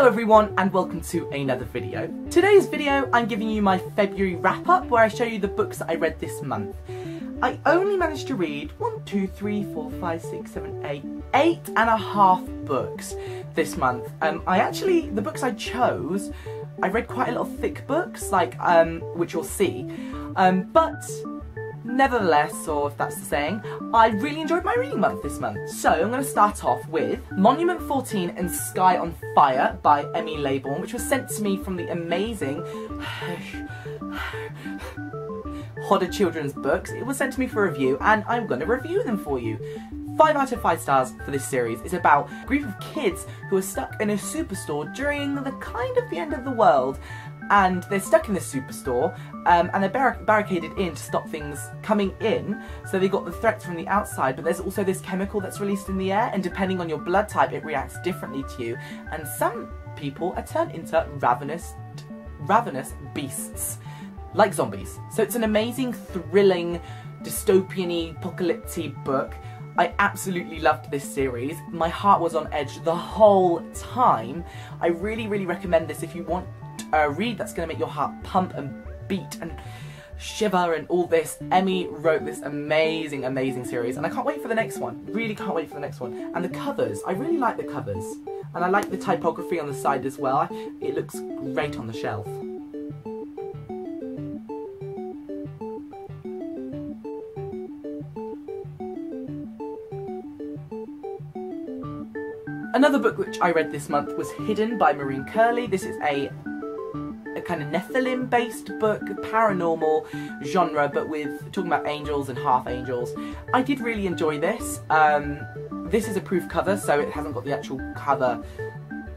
Hello everyone and welcome to another video. Today's video I'm giving you my February wrap up where I show you the books that I read this month. I only managed to read 8.5 books this month. The books I chose, I read quite a lot of thick books, like which you'll see, but nevertheless, or if that's the saying, I really enjoyed my reading month this month. So I'm going to start off with Monument 14 and Sky on Fire by Emmy Laybourne, which was sent to me from the amazing Hodder Children's Books. It was sent to me for review and I'm going to review them for you. 5 out of 5 stars for this series. It's about a group of kids who are stuck in a superstore during the end of the world. And they're stuck in this superstore, and they're barricaded in to stop things coming in, so they got the threats from the outside, but there's also this chemical that's released in the air, and depending on your blood type, it reacts differently to you, and some people are turned into ravenous beasts, like zombies. So it's an amazing, thrilling, dystopian-y, apocalyptic book. I absolutely loved this series. My heart was on edge the whole time. I really, really recommend this if you want a read that's going to make your heart pump and beat and shiver and all this. Emmy wrote this amazing, amazing series and I can't wait for the next one. Really can't wait for the next one. And the covers, I really like the covers. And I like the typography on the side as well. It looks great on the shelf. Another book which I read this month was Hidden by Maureen Curley. This is a kind of Nephilim based book, paranormal genre, but with talking about angels and half angels. I did really enjoy this. This is a proof cover, so it hasn't got the actual cover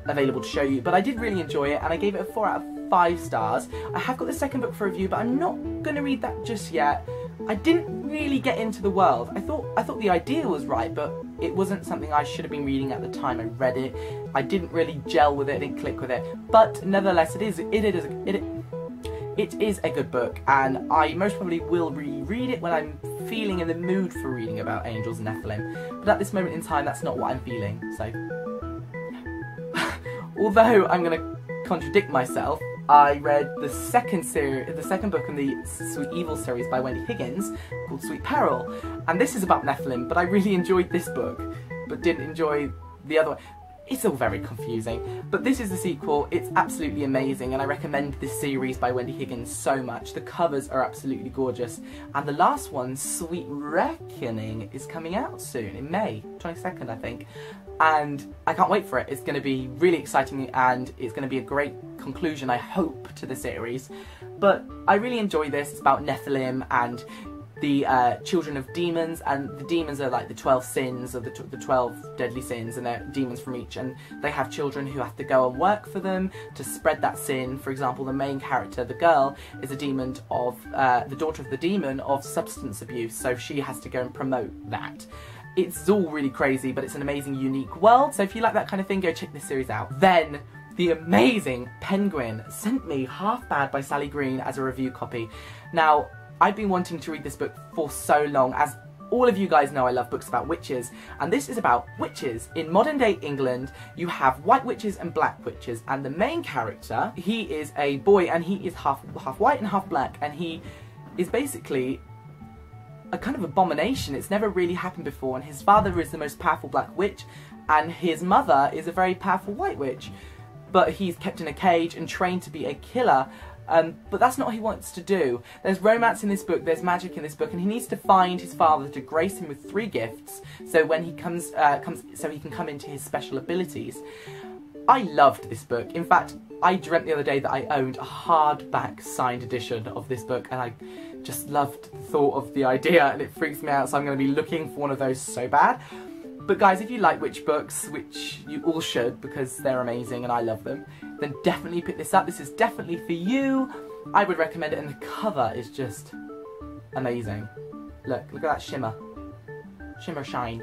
available to show you, but I did really enjoy it and I gave it a 4 out of 5 stars. I have got the second book for review, but I'm not going to read that just yet. I didn't really get into the world. I thought the idea was right, but it wasn't something I should have been reading at the time I read it. I didn't really gel with it, I didn't click with it. But nevertheless, it is a good book, and I most probably will reread it when I'm feeling in the mood for reading about angels and Nephilim. But at this moment in time, that's not what I'm feeling. So, although I'm going to contradict myself, I read the second book in the Sweet Evil series by Wendy Higgins called Sweet Peril, and this is about Nephilim, but I really enjoyed this book, but didn't enjoy the other one. It's all very confusing, but this is the sequel. It's absolutely amazing, and I recommend this series by Wendy Higgins so much. The covers are absolutely gorgeous, and the last one, Sweet Reckoning, is coming out soon, in May 22nd, I think. And I can't wait for it. It's going to be really exciting and it's going to be a great conclusion, I hope, to the series. But I really enjoy this. It's about Nephilim and the children of demons, and the demons are like the 12 sins, or the 12 deadly sins, and they're demons from each, and they have children who have to go and work for them to spread that sin. For example, the main character, the girl, is a demon of, the daughter of the demon of substance abuse, so she has to go and promote that. It's all really crazy, but it's an amazing, unique world, so if you like that kind of thing, go check this series out. Then, the amazing Penguin sent me Half Bad by Sally Green as a review copy. Now, I've been wanting to read this book for so long. As all of you guys know, I love books about witches, and this is about witches. In modern day England, you have white witches and black witches, and the main character, he is a boy, and he is half white and half black, and he is basically a kind of abomination. It's never really happened before, and his father is the most powerful black witch, and his mother is a very powerful white witch. But he's kept in a cage and trained to be a killer, but that's not what he wants to do. There's romance in this book, there's magic in this book, and he needs to find his father to grace him with 3 gifts, so when he so he can come into his special abilities. I loved this book. In fact, I dreamt the other day that I owned a hardback signed edition of this book, and I just loved the thought of the idea, and it freaks me out, so I'm going to be looking for one of those so bad. But guys, if you like witch books, which you all should because they're amazing and I love them, then definitely pick this up. This is definitely for you. I would recommend it, and the cover is just amazing. Look at that shimmer. Shimmer shine.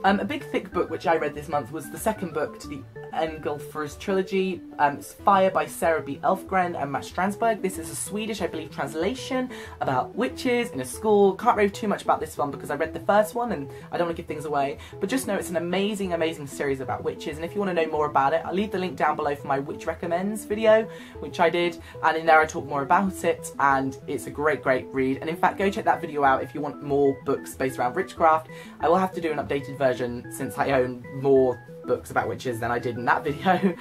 A big thick book which I read this month was the second book to the Engelfr's trilogy. It's Fire by Sarah B. Elfgren and Matt Stransberg. This is a Swedish, I believe, translation about witches in a school. Can't rave too much about this one because I read the first one and I don't want to give things away. But just know it's an amazing, amazing series about witches. And if you want to know more about it, I'll leave the link down below for my Witch Recommends video, which I did. And in there I talk more about it. And it's a great, great read. And in fact, go check that video out if you want more books based around witchcraft. I will have to do an updated version since I own more books about witches than I did in that video.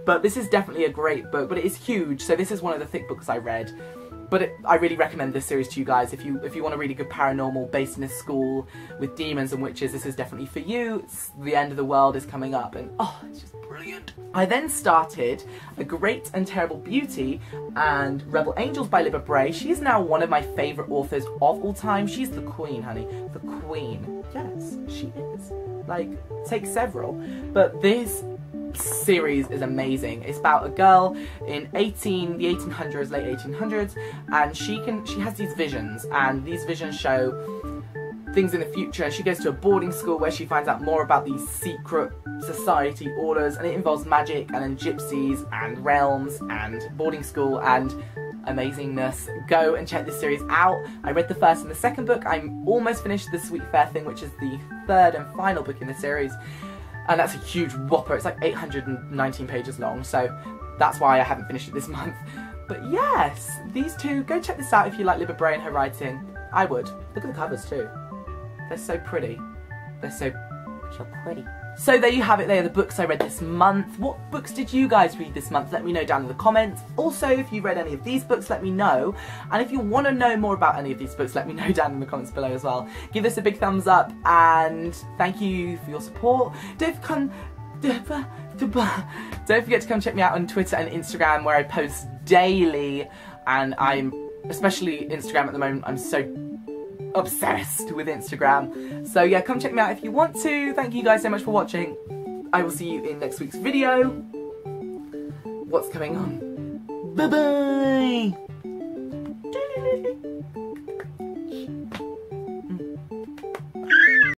But this is definitely a great book, but it is huge, so this is one of the thick books I read. But I really recommend this series to you guys. If you want to read a good paranormal based in a school with demons and witches, this is definitely for you. The end of the world is coming up and oh, it's just brilliant. I then started A Great and Terrible Beauty and Rebel Angels by Libba Bray. She is now one of my favourite authors of all time. She's the queen, honey. The queen. Yes, she is. Like, take several. But this series is amazing. It's about a girl in the 1800s, late 1800s, and she has these visions, and these visions show things in the future. She goes to a boarding school where she finds out more about these secret society orders, and it involves magic and then gypsies and realms and boarding school and amazingness. Go and check this series out. I read the first and the second book. I'm almost finished The Sweet Fair Thing, which is the third and final book in the series. And that's a huge whopper. It's like 819 pages long, so that's why I haven't finished it this month. But yes, these two, go check this out if you like Libba Bray and her writing. I would. Look at the covers too. They're so pretty. They're so pretty. So there you have it, they are the books I read this month. What books did you guys read this month? Let me know down in the comments. Also, if you read any of these books, let me know. And if you want to know more about any of these books, let me know down in the comments below as well. Give this a big thumbs up and thank you for your support. Don't forget to come check me out on Twitter and Instagram where I post daily. And especially Instagram at the moment, I'm so obsessed with Instagram. So yeah, come check me out if you want to. Thank you guys so much for watching. I will see you in next week's video. What's coming on? Bye bye!